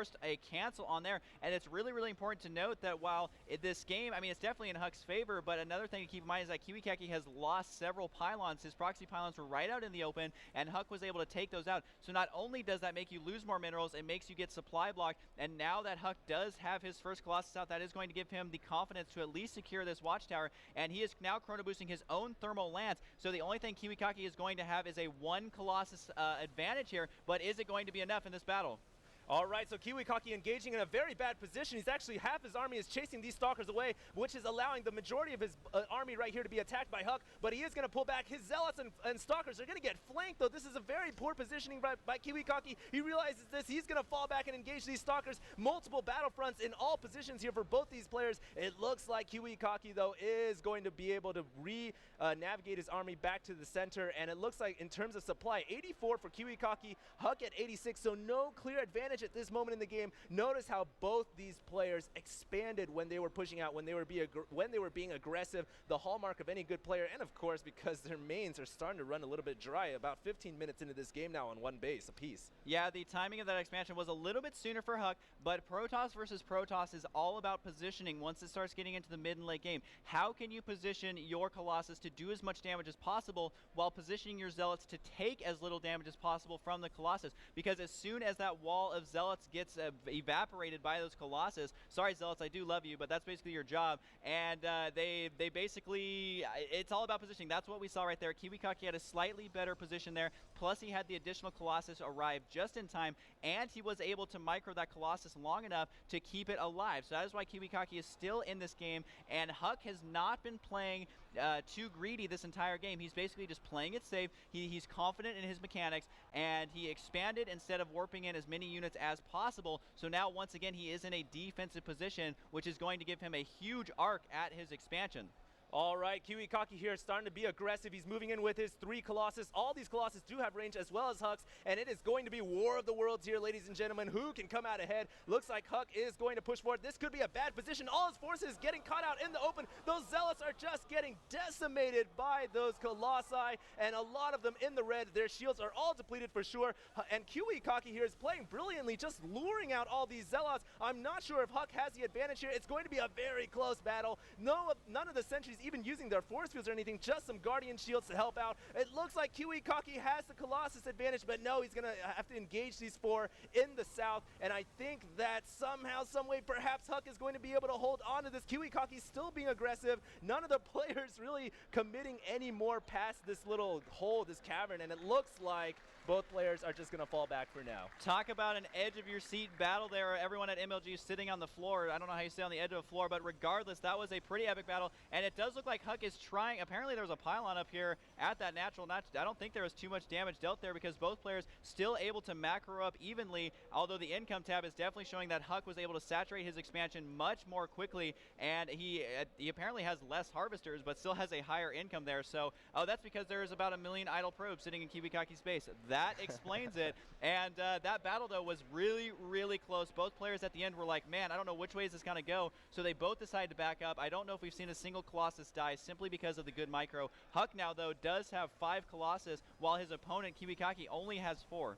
forced a cancel on there. And it's really, really important to note that while this game, I mean, it's definitely in HuK's favor, but another thing to keep in mind is that Kiwikaka has lost several pylons. His proxy pylons were right out in the open, and HuK was able to take those out. So not only does that make you lose more minerals, it makes you get supply blocked, and now that HuK does have his first Colossus out, that is going to give him the confidence to at least secure this watchtower, and he is now chrono boosting his own thermal lance. So the only thing Kiwikaka is going to have is a 1 Colossus advantage here, but is it going to be enough in this battle? All right, so Kiwikaka engaging in a very bad position. He's actually, half his army is chasing these stalkers away, which is allowing the majority of his army right here to be attacked by HuK, but he is going to pull back. His zealots and stalkers are going to get flanked, though. This is a very poor positioning by Kiwikaka. He realizes this. He's going to fall back and engage these stalkers. Multiple battlefronts in all positions here for both these players. It looks like Kiwikaka, though, is going to be able to navigate his army back to the center, and it looks like in terms of supply, 84 for Kiwikaka, HuK at 86, so no clear advantage at this moment in the game. Notice how both these players expanded when they were pushing out, when they were being aggressive, the hallmark of any good player, and of course because their mains are starting to run a little bit dry, about 15 minutes into this game now on one base apiece. Yeah, the timing of that expansion was a little bit sooner for HuK, but Protoss versus Protoss is all about positioning once it starts getting into the mid and late game. How can you position your Colossus to do as much damage as possible while positioning your Zealots to take as little damage as possible from the Colossus? Because as soon as that wall of Zealots gets evaporated by those Colossus, sorry Zealots, I do love you, but that's basically your job, and they basically, it's all about positioning. That's what we saw right there. Kiwikaka had a slightly better position there, plus he had the additional Colossus arrive just in time, and he was able to micro that Colossus long enough to keep it alive. So that is why Kiwikaka is still in this game, and HuK has not been playing too greedy this entire game. He's basically just playing it safe. He's confident in his mechanics, and he expanded instead of warping in as many units as possible. So now once again he is in a defensive position, which is going to give him a huge arc at his expansion. All right, Kiwikaka here starting to be aggressive. He's moving in with his 3 Colossus. All these Colossus do have range as well as HuK's, and it is going to be War of the Worlds here, ladies and gentlemen. Who can come out ahead? Looks like HuK is going to push forward. This could be a bad position. All his forces getting caught out in the open. Those Zealots are just getting decimated by those Colossi, and a lot of them in the red. Their shields are all depleted for sure, and Kiwikaka here is playing brilliantly, just luring out all these Zealots. I'm not sure if HuK has the advantage here. It's going to be a very close battle. None of the sentries even using their force fields or anything, just some Guardian shields to help out. It looks like Kiwikaka has the Colossus advantage, but no, he's going to have to engage these 4 in the south, and I think that somehow, someway, perhaps HuK is going to be able to hold on to this. Kiwikaka still being aggressive. None of the players really committing any more past this little hole, this cavern, and it looks like both players are just going to fall back for now. Talk about an edge-of-your-seat battle there. Everyone at MLG is sitting on the floor. I don't know how you stay on the edge of the floor, but regardless, that was a pretty epic battle, and it does look like HuK is trying. Apparently, there was a pylon up here at that natural notch. I don't think there was too much damage dealt there because both players still able to macro up evenly, although the income tab is definitely showing that HuK was able to saturate his expansion much more quickly, and he apparently has less harvesters, but still has a higher income there. So, oh, that's because there's about 1 million idle probes sitting in Kiwikaki's base. That explains it, and that battle, though, was really, really close. Both players at the end were like, man, I don't know which way is this going to go, so they both decided to back up. I don't know if we've seen a single Colossus die simply because of the good micro. HuK now, though, does have 5 Colossus, while his opponent, Kiwikaka, only has 4.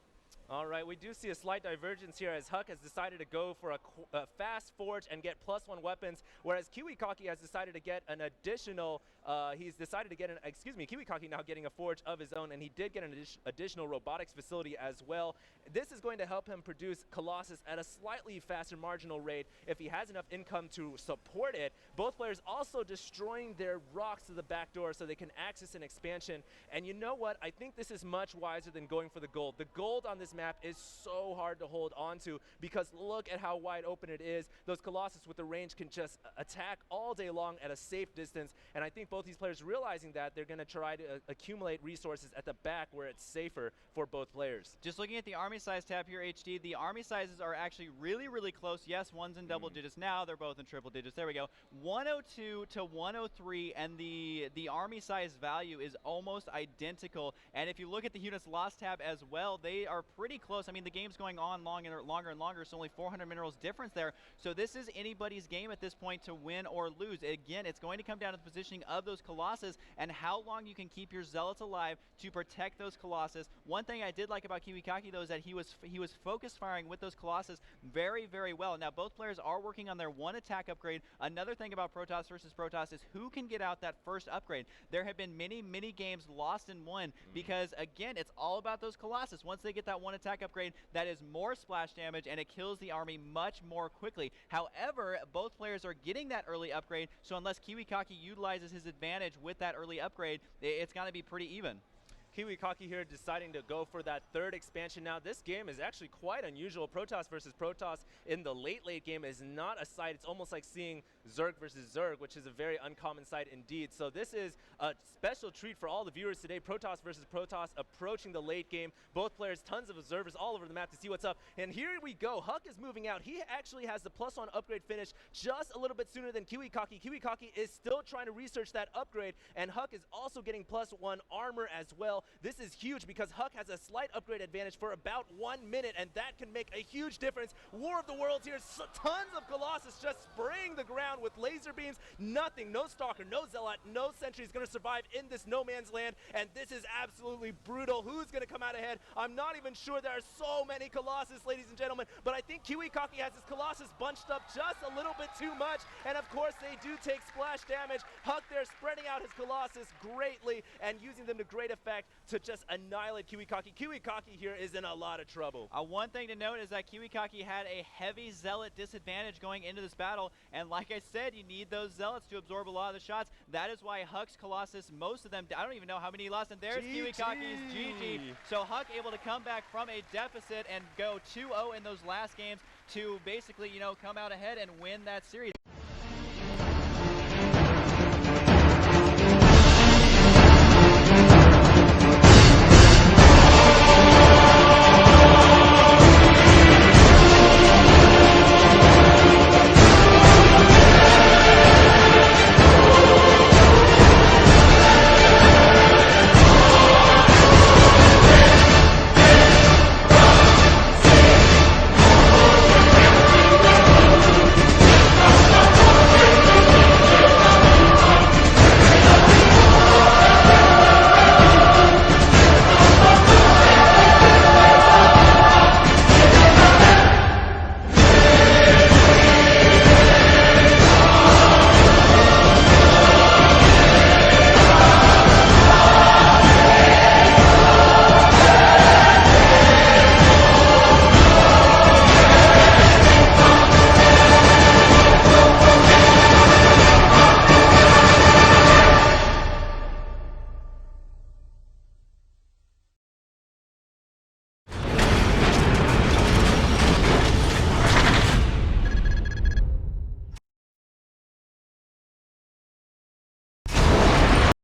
All right, we do see a slight divergence here as HuK has decided to go for a fast forge and get +1 weapons, whereas Kiwikaka has decided to get an additional, Kiwikaka now getting a forge of his own, and he did get an additional robotics facility as well. This is going to help him produce Colossus at a slightly faster marginal rate if he has enough income to support it. Both players also destroying their rocks to the back door so they can access an expansion, and you know what? I think this is much wiser than going for the gold. The gold on this map is so hard to hold on to because look at how wide open it is. Those Colossus with the range can just attack all day long at a safe distance, and I think both these players realizing that, they're going to try to accumulate resources at the back where it's safer for both players. Just looking at the army size tab here, HD, the army sizes are actually really, really close. Yes, one's in double digits now. They're both in triple digits. There we go. 102 to 103, and the army size value is almost identical. And if you look at the units lost tab as well, they are pretty pretty close. I mean, the game's going on longer and longer, so only 400 minerals difference there. So this is anybody's game at this point to win or lose. Again, it's going to come down to the positioning of those Colossus and how long you can keep your Zealots alive to protect those Colossus. One thing I did like about Kiwikaka, though, is that he was focus firing with those Colossus very, very well. Now, both players are working on their one attack upgrade. Another thing about Protoss versus Protoss is who can get out that first upgrade. There have been many games lost and won because, again, it's all about those Colossus. Once they get that one attack upgrade, that is more splash damage and it kills the army much more quickly. However, both players are getting that early upgrade, so unless Kiwikaka utilizes his advantage with that early upgrade, it's going to be pretty even. Kiwikaka here deciding to go for that third expansion. Now, this game is actually quite unusual. Protoss versus Protoss in the late game is not a sight. It's almost like seeing Zerg versus Zerg, which is a very uncommon sight indeed. So this is a special treat for all the viewers today. Protoss versus Protoss approaching the late game. Both players, tons of observers all over the map to see what's up. And here we go. HuK is moving out. He actually has the +1 upgrade finish just a little bit sooner than Kiwikaka. Kiwikaka is still trying to research that upgrade, and HuK is also getting +1 armor as well. This is huge because HuK has a slight upgrade advantage for about 1 minute, and that can make a huge difference. War of the Worlds here, tons of Colossus just spraying the ground with laser beams. Nothing, no Stalker, no Zealot, no Sentry is going to survive in this no man's land, and this is absolutely brutal. Who's going to come out ahead? I'm not even sure. There are so many Colossus, ladies and gentlemen, but I think Kiwikaka has his Colossus bunched up just a little bit too much, and of course they do take splash damage. HuK there spreading out his Colossus greatly and using them to great effect to just annihilate Kiwikaka. Kiwikaka here is in a lot of trouble. One thing to note is that Kiwikaka had a heavy Zealot disadvantage going into this battle, and like I said, you need those Zealots to absorb a lot of the shots. That is why HuK's Colossus, most of them, I don't even know how many he lost, and there's Kiwikaka's GG. So HuK able to come back from a deficit and go 2-0 in those last games to basically, you know, come out ahead and win that series.